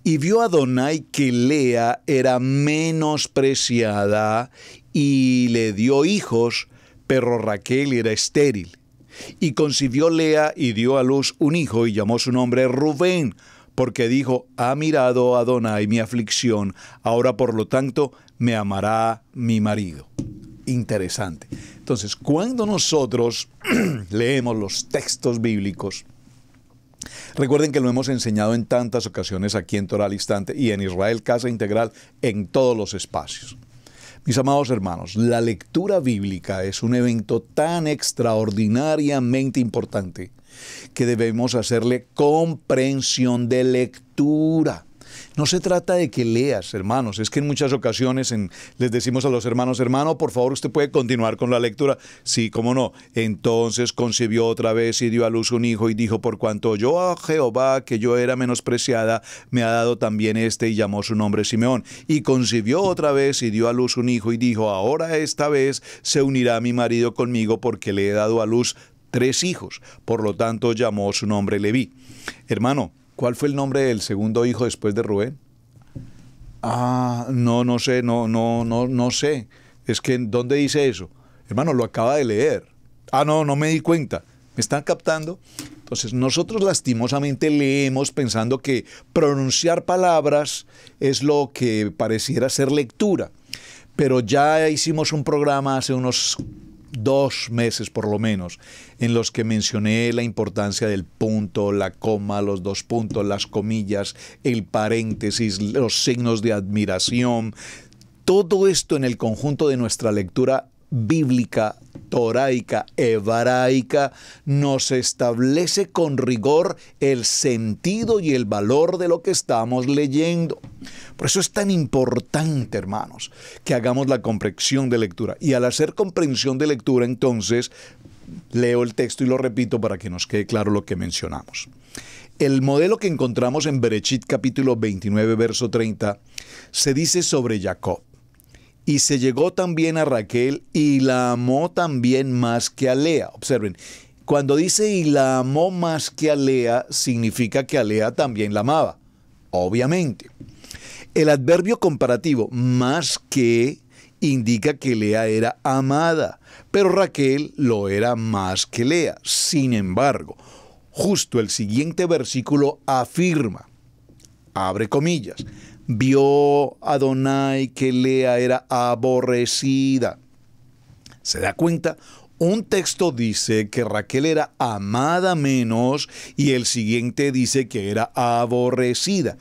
Y vio Adonai que Lea era menospreciada y le dio hijos, pero Raquel era estéril. Y concibió Lea y dio a luz un hijo y llamó su nombre Rubén, porque dijo, ha mirado Adonai mi aflicción, ahora por lo tanto me amará mi marido. interesante. Entonces, cuando nosotros leemos los textos bíblicos, recuerden que lo hemos enseñado en tantas ocasiones aquí en Torah al Instante y en Israel Casa Integral en todos los espacios. Mis amados hermanos, la lectura bíblica es un evento tan extraordinariamente importante que debemos hacerle comprensión de lectura. No se trata de que leas, hermanos. Es que en muchas ocasiones les decimos a los hermanos, hermano, por favor, usted puede continuar con la lectura. Sí, cómo no. Entonces concibió otra vez y dio a luz un hijo y dijo, por cuanto oyó a Jehová que yo era menospreciada, me ha dado también y llamó su nombre Simeón. Y concibió otra vez y dio a luz un hijo y dijo, ahora esta vez se unirá mi marido conmigo porque le he dado a luz 3 hijos. Por lo tanto llamó su nombre Leví. Hermano, ¿cuál fue el nombre del segundo hijo después de Rubén? No sé. Es que, ¿dónde dice eso? Hermano, lo acaba de leer. No me di cuenta. ¿Me están captando? Entonces, nosotros lastimosamente leemos pensando que pronunciar palabras es lo que pareciera ser lectura. Pero ya hicimos un programa hace unos 2 meses por lo menos, en los que mencioné la importancia del punto, la coma, los 2 puntos, las comillas, el paréntesis, los signos de admiración. Todo esto en el conjunto de nuestra lectura bíblica, toraica, hebraica, nos establece con rigor el sentido y el valor de lo que estamos leyendo. Por eso es tan importante, hermanos, que hagamos la comprensión de lectura. Y al hacer comprensión de lectura, entonces, leo el texto y lo repito para que nos quede claro lo que mencionamos. El modelo que encontramos en Bereshit capítulo 29, verso 30, se dice sobre Jacob. Y se llegó también a Raquel y la amó también más que a Lea. Observen, cuando dice y la amó más que a Lea, significa que a Lea también la amaba, obviamente. El adverbio comparativo más que indica que Lea era amada, pero Raquel lo era más que Lea. Sin embargo, justo el siguiente versículo afirma, abre comillas, vio Adonai que Lea era aborrecida. ¿Se da cuenta? Un texto dice que Raquel era amada menos y el siguiente dice que era aborrecida.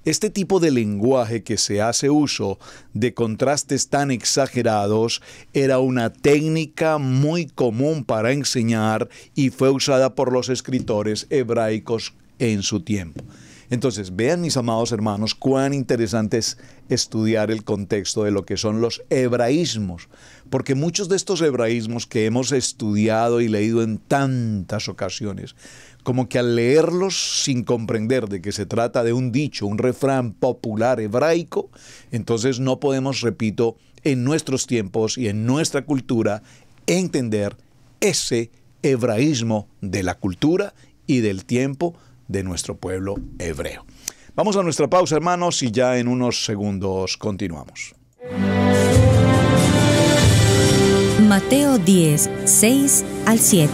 Este tipo de lenguaje que se hace uso de contrastes tan exagerados era una técnica muy común para enseñar y fue usada por los escritores hebraicos en su tiempo. Entonces, vean mis amados hermanos, cuán interesante es estudiar el contexto de lo que son los hebraísmos, porque muchos de estos hebraísmos que hemos estudiado y leído en tantas ocasiones, como que al leerlos sin comprender de que se trata de un dicho, un refrán popular hebraico, entonces no podemos, repito, en nuestros tiempos y en nuestra cultura, entender ese hebraísmo de la cultura y del tiempo de nuestro pueblo hebreo. Vamos a nuestra pausa, hermanos, y ya en unos segundos continuamos. Mateo 10, 6 al 7.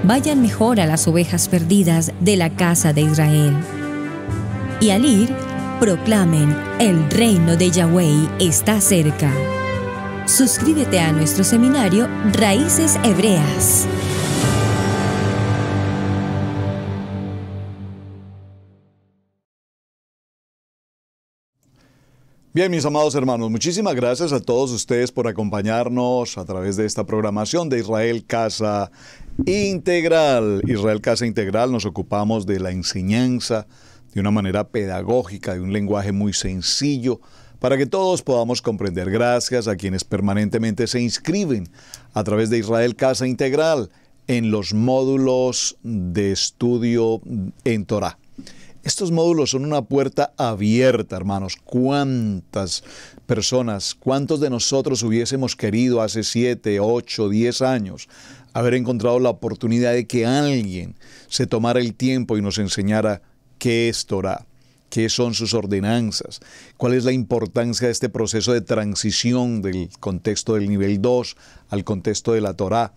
Vayan mejor a las ovejas perdidas de la casa de Israel. Y al ir, proclamen, el reino de Yahweh está cerca. Suscríbete a nuestro seminario Raíces Hebreas. Bien, mis amados hermanos, muchísimas gracias a todos ustedes por acompañarnos a través de esta programación de Israel Casa Integral. Israel Casa Integral, nos ocupamos de la enseñanza de una manera pedagógica, de un lenguaje muy sencillo, para que todos podamos comprender. Gracias a quienes permanentemente se inscriben a través de Israel Casa Integral en los módulos de estudio en Torah. Estos módulos son una puerta abierta, hermanos. ¿Cuántas personas, cuántos de nosotros hubiésemos querido hace 7, 8, 10 años haber encontrado la oportunidad de que alguien se tomara el tiempo y nos enseñara qué es Torah, qué son sus ordenanzas, cuál es la importancia de este proceso de transición del contexto del nivel 2 al contexto de la Torah?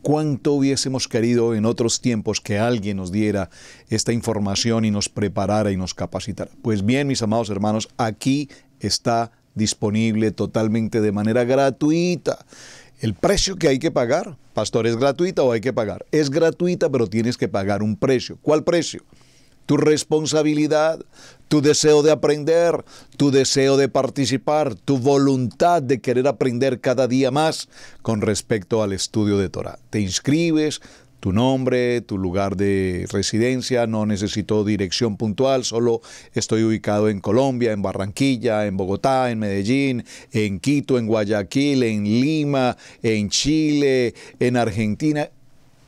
¿Cuánto hubiésemos querido en otros tiempos que alguien nos diera esta información y nos preparara y nos capacitara? Pues bien, mis amados hermanos, aquí está disponible totalmente de manera gratuita. El precio que hay que pagar, pastor, ¿es gratuita o hay que pagar? Es gratuita, pero tienes que pagar un precio. ¿Cuál precio? Tu responsabilidad, tu deseo de aprender, tu deseo de participar, tu voluntad de querer aprender cada día más con respecto al estudio de Torah. Te inscribes, tu nombre, tu lugar de residencia, no necesito dirección puntual, solo estoy ubicado en Colombia, en Barranquilla, en Bogotá, en Medellín, en Quito, en Guayaquil, en Lima, en Chile, en Argentina.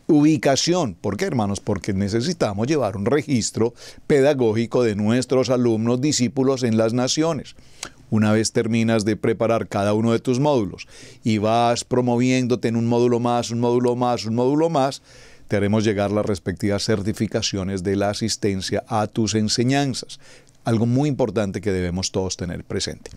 Ubicación. ¿Por qué, hermanos? Porque necesitamos llevar un registro pedagógico de nuestros alumnos, discípulos en las naciones. Una vez terminas de preparar cada uno de tus módulos y vas promoviéndote en un módulo más, un módulo más, un módulo más, te haremos llegar las respectivas certificaciones de la asistencia a tus enseñanzas. Algo muy importante que debemos todos tener presente.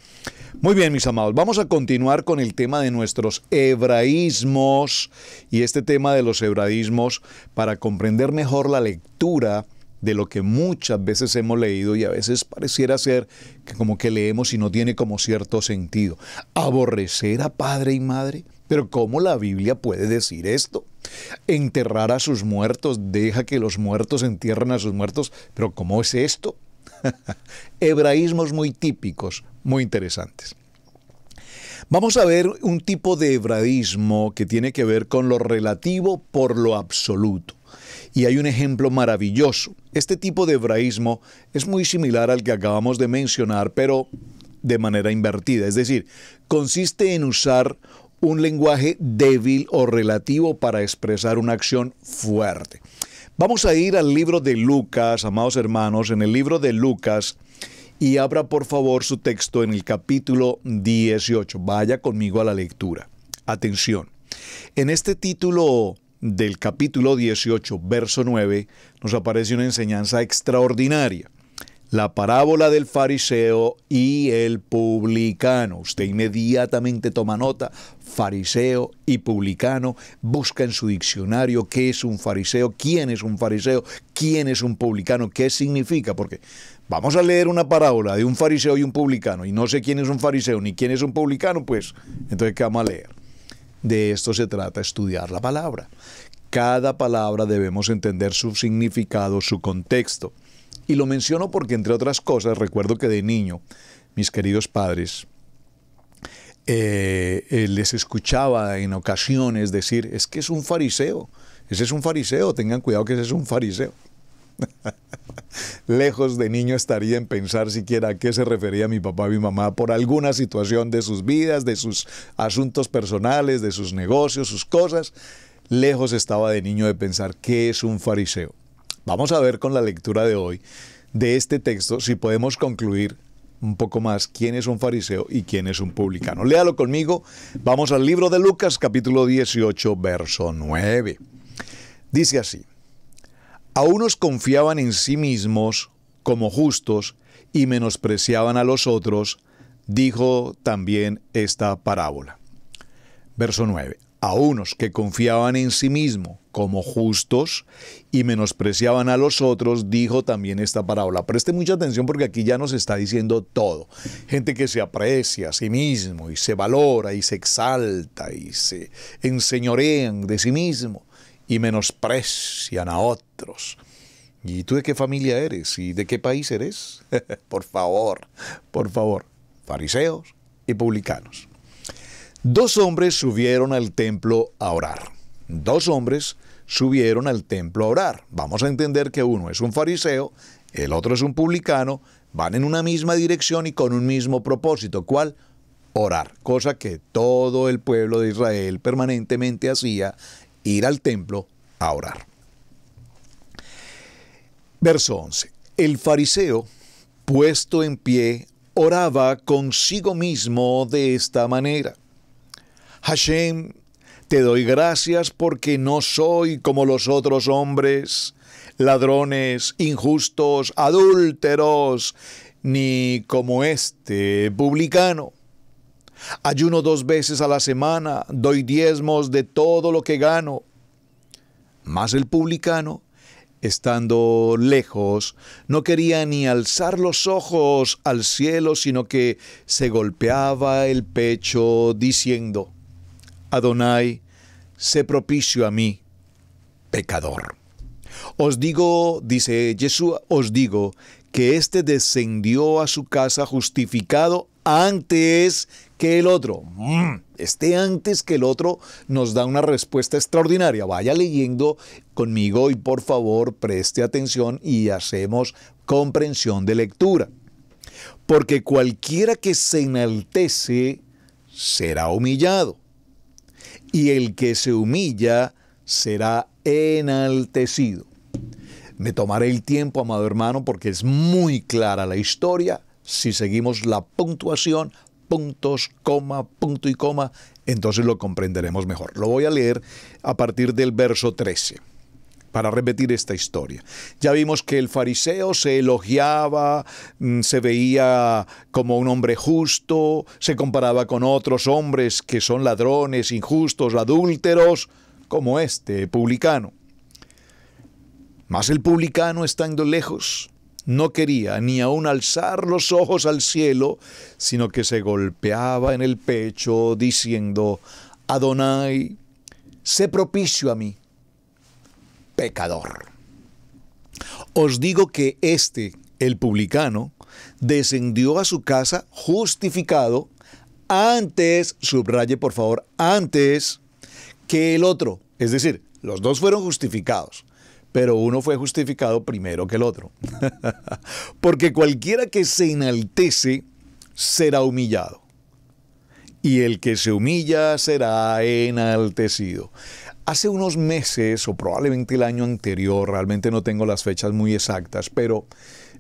Muy bien, mis amados, vamos a continuar con el tema de nuestros hebraísmos y este tema de los hebraísmos para comprender mejor la lectura de lo que muchas veces hemos leído y a veces pareciera ser que como que leemos y no tiene como cierto sentido. ¿Aborrecer a padre y madre? ¿Pero cómo la Biblia puede decir esto? ¿Enterrar a sus muertos? ¿Deja que los muertos entierren a sus muertos? ¿Pero cómo es esto? Hebraísmos muy típicos, muy interesantes. Vamos a ver un tipo de hebraísmo que tiene que ver con lo relativo por lo absoluto. Y hay un ejemplo maravilloso. Este tipo de hebraísmo es muy similar al que acabamos de mencionar, pero de manera invertida. Es decir, consiste en usar un lenguaje débil o relativo para expresar una acción fuerte. Vamos a ir al libro de Lucas, amados hermanos, en el libro de Lucas, y abra por favor su texto en el capítulo 18. Vaya conmigo a la lectura. Atención. En este título del capítulo 18, verso 9, nos aparece una enseñanza extraordinaria. La parábola del fariseo y el publicano. Usted inmediatamente toma nota, fariseo y publicano, busca en su diccionario qué es un fariseo, quién es un publicano, qué significa, porque vamos a leer una parábola de un fariseo y un publicano y no sé quién es un fariseo ni quién es un publicano, pues entonces ¿qué vamos a leer? De esto se trata, estudiar la palabra. Cada palabra debemos entender su significado, su contexto. Y lo menciono porque, entre otras cosas, recuerdo que de niño, mis queridos padres, les escuchaba en ocasiones decir, es que es un fariseo, ese es un fariseo, tengan cuidado que ese es un fariseo. Lejos de niño estaría en pensar siquiera a qué se refería mi papá y mi mamá por alguna situación de sus vidas, de sus asuntos personales, de sus negocios, sus cosas. Lejos estaba de niño de pensar qué es un fariseo. Vamos a ver con la lectura de hoy de este texto si podemos concluir un poco más quién es un fariseo y quién es un publicano. Léalo conmigo. Vamos al libro de Lucas, capítulo 18, verso 9. Dice así: a unos confiaban en sí mismos como justos y menospreciaban a los otros, dijo también esta parábola. Verso 9. A unos que confiaban en sí mismos como justos y menospreciaban a los otros, dijo también esta parábola. Preste mucha atención porque aquí ya nos está diciendo todo. Gente que se aprecia a sí mismo y se valora y se exalta y se enseñorean de sí mismo y menosprecian a otros. ¿Y tú de qué familia eres? ¿Y de qué país eres? Por favor, fariseos y publicanos. Dos hombres subieron al templo a orar. Vamos a entender que uno es un fariseo, el otro es un publicano, van en una misma dirección y con un mismo propósito. ¿Cuál? Orar. Cosa que todo el pueblo de Israel permanentemente hacía, ir al templo a orar. Verso 11. El fariseo, puesto en pie, oraba consigo mismo de esta manera: Hashem, te doy gracias porque no soy como los otros hombres, ladrones, injustos, adúlteros, ni como este publicano. Ayuno 2 veces a la semana, doy diezmos de todo lo que gano. Mas el publicano, estando lejos, no quería ni alzar los ojos al cielo, sino que se golpeaba el pecho diciendo: Adonai, sé propicio a mí, pecador. Os digo, dice Jesús, os digo que éste descendió a su casa justificado antes que el otro. Antes que el otro nos da una respuesta extraordinaria. Vaya leyendo conmigo y por favor preste atención y hacemos comprensión de lectura. Porque cualquiera que se enaltece será humillado, y el que se humilla será enaltecido. Me tomaré el tiempo, amado hermano, porque es muy clara la historia. Si seguimos la puntuación, puntos, coma, punto y coma, entonces lo comprenderemos mejor. Lo voy a leer a partir del verso 13, para repetir esta historia. Ya vimos que el fariseo se elogiaba, se veía como un hombre justo, se comparaba con otros hombres que son ladrones, injustos, adúlteros, como este publicano. Mas el publicano, estando lejos, no quería ni aun alzar los ojos al cielo, sino que se golpeaba en el pecho, diciendo: Adonai, sé propicio a mí, pecador. Os digo que el publicano, descendió a su casa justificado antes, subraye por favor, antes que el otro. Es decir, los dos fueron justificados, pero uno fue justificado primero que el otro. Porque cualquiera que se enaltece será humillado, y el que se humilla será enaltecido. Hace unos meses, o probablemente el año anterior, realmente no tengo las fechas muy exactas, pero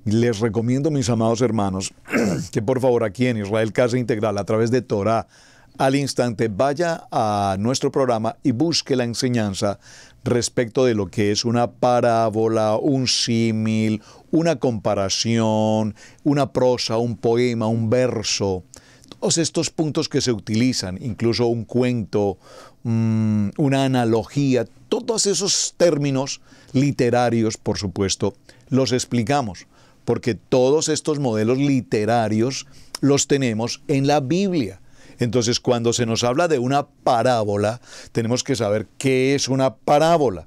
les recomiendo, mis amados hermanos, que por favor aquí en Israel Casa Integral, a través de Torah al Instante, vaya a nuestro programa y busque la enseñanza respecto de lo que es una parábola, un símil, una comparación, una prosa, un poema, un verso. Todos estos puntos que se utilizan, incluso un cuento, una analogía, todos esos términos literarios, por supuesto, los explicamos, porque todos estos modelos literarios los tenemos en la Biblia. Entonces, cuando se nos habla de una parábola, tenemos que saber qué es una parábola.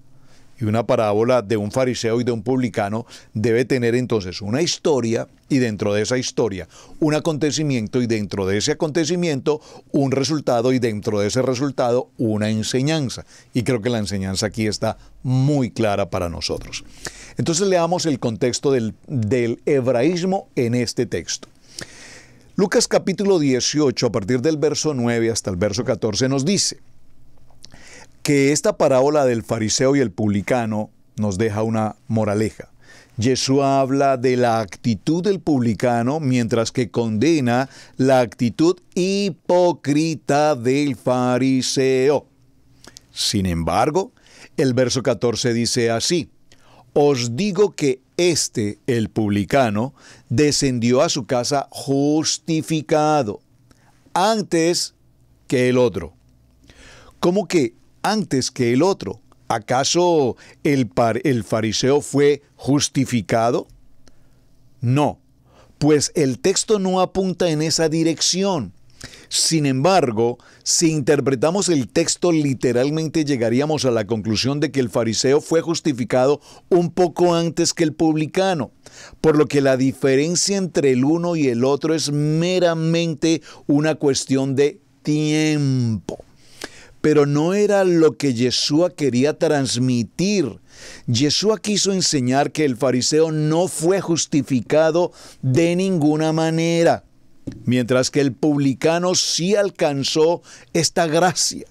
Y una parábola de un fariseo y de un publicano debe tener entonces una historia, y dentro de esa historia un acontecimiento, y dentro de ese acontecimiento un resultado, y dentro de ese resultado una enseñanza. Y creo que la enseñanza aquí está muy clara para nosotros. Entonces leamos el contexto del hebraísmo en este texto. Lucas capítulo 18, a partir del verso 9 hasta el verso 14, nos dice que esta parábola del fariseo y el publicano nos deja una moraleja. Jesús habla de la actitud del publicano, mientras que condena la actitud hipócrita del fariseo. Sin embargo, el verso 14 dice así: Os digo que el publicano, descendió a su casa justificado antes que el otro. ¿Cómo que antes que el otro? ¿Acaso el fariseo fue justificado? No, pues el texto no apunta en esa dirección. Sin embargo, si interpretamos el texto literalmente, llegaríamos a la conclusión de que el fariseo fue justificado un poco antes que el publicano, por lo que la diferencia entre el uno y el otro es meramente una cuestión de tiempo. Pero no era lo que Yeshua quería transmitir. Yeshua quiso enseñar que el fariseo no fue justificado de ninguna manera, mientras que el publicano sí alcanzó esta gracia.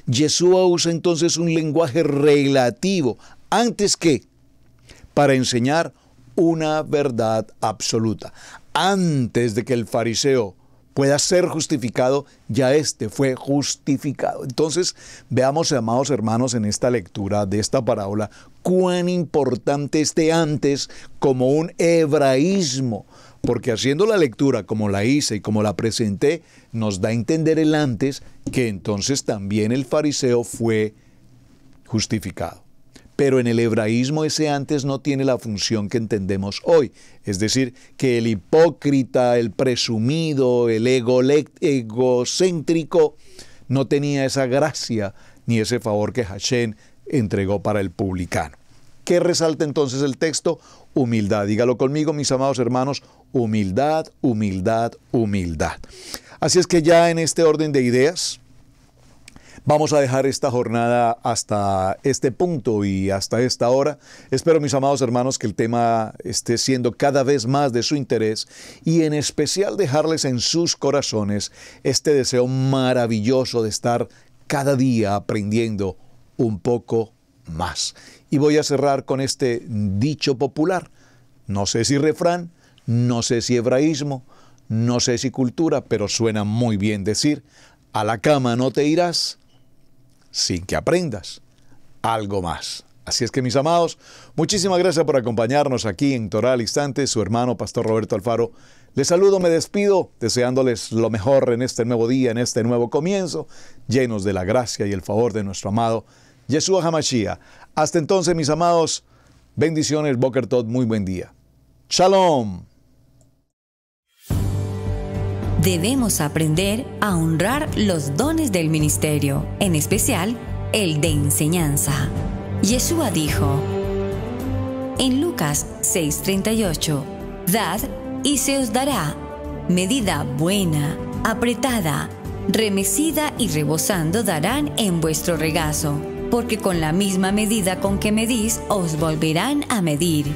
Yeshua usa entonces un lenguaje relativo, antes que, para enseñar una verdad absoluta. Antes de que el fariseo pueda ser justificado, ya fue justificado. Entonces, veamos, amados hermanos, en esta lectura de esta parábola, cuán importante antes como un hebraísmo, porque haciendo la lectura como la hice y como la presenté, nos da a entender el antes, que entonces también el fariseo fue justificado. Pero en el hebraísmo ese antes no tiene la función que entendemos hoy. Es decir, que el hipócrita, el presumido, el egocéntrico no tenía esa gracia ni ese favor que Hashem entregó para el publicano. ¿Qué resalta entonces el texto? Humildad. Dígalo conmigo, mis amados hermanos, humildad, humildad, humildad. Así es que ya en este orden de ideas, vamos a dejar esta jornada hasta este punto y hasta esta hora. Espero, mis amados hermanos, que el tema esté siendo cada vez más de su interés y en especial dejarles en sus corazones este deseo maravilloso de estar cada día aprendiendo un poco más. Y voy a cerrar con este dicho popular. No sé si refrán, no sé si hebraísmo, no sé si cultura, pero suena muy bien decir: a la cama no te irás sin que aprendas algo más. Así es que, mis amados, muchísimas gracias por acompañarnos aquí en Torá al Instante. Su hermano, Pastor Roberto Alfaro, les saludo, me despido, deseándoles lo mejor en este nuevo día, en este nuevo comienzo, llenos de la gracia y el favor de nuestro amado Yeshua HaMashiach. Hasta entonces, mis amados, bendiciones, Boker Tov, muy buen día. Shalom. Debemos aprender a honrar los dones del ministerio, en especial el de enseñanza. Yeshua dijo en Lucas 6:38, dad y se os dará, medida buena, apretada, remecida y rebosando darán en vuestro regazo, porque con la misma medida con que medís os volverán a medir.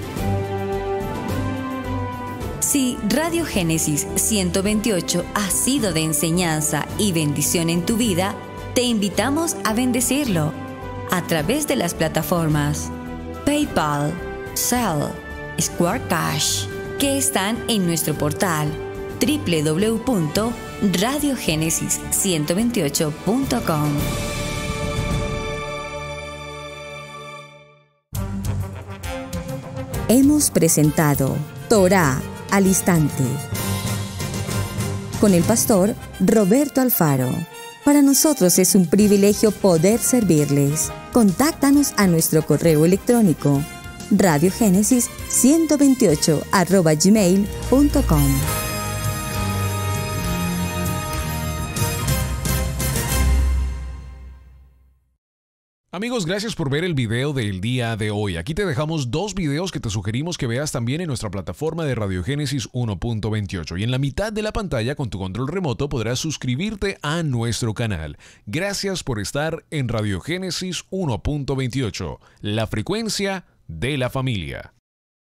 Si Radio Génesis 128 ha sido de enseñanza y bendición en tu vida, te invitamos a bendecirlo a través de las plataformas PayPal, Zelle, Square Cash, que están en nuestro portal www.radiogenesis128.com. Hemos presentado Torá al Instante con el pastor Roberto Alfaro. Para nosotros es un privilegio poder servirles. Contáctanos a nuestro correo electrónico radiogenesis128@gmail.com. Amigos, gracias por ver el video del día de hoy. Aquí te dejamos 2 videos que te sugerimos que veas también en nuestra plataforma de Radio Génesis 1.28. Y en la mitad de la pantalla, con tu control remoto, podrás suscribirte a nuestro canal. Gracias por estar en Radio Génesis 1.28, la frecuencia de la familia.